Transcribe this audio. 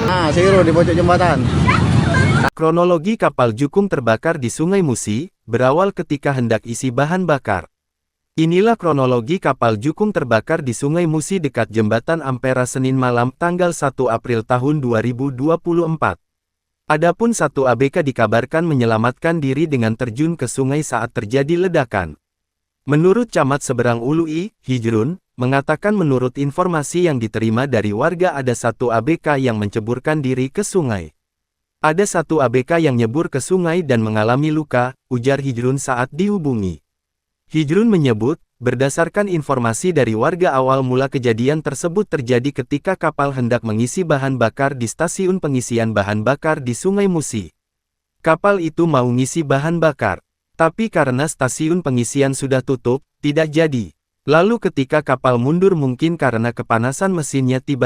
Nah, Siro di pojok jembatan. Kronologi kapal Jukung terbakar di Sungai Musi, berawal ketika hendak isi bahan bakar. Inilah kronologi kapal Jukung terbakar di Sungai Musi dekat Jembatan Ampera Senin malam tanggal 1 April tahun 2024. Adapun satu ABK dikabarkan menyelamatkan diri dengan terjun ke sungai saat terjadi ledakan. Menurut Camat Seberang Ulu I, Hijrun, mengatakan menurut informasi yang diterima dari warga ada satu ABK yang menceburkan diri ke sungai. Ada satu ABK yang nyebur ke sungai dan mengalami luka, ujar Hijrun saat dihubungi. Hijrun menyebut, berdasarkan informasi dari warga awal mula kejadian tersebut terjadi ketika kapal hendak mengisi bahan bakar di stasiun pengisian bahan bakar di Sungai Musi. Kapal itu mau ngisi bahan bakar, tapi karena stasiun pengisian sudah tutup, tidak jadi. Lalu ketika kapal mundur mungkin karena kepanasan mesinnya tiba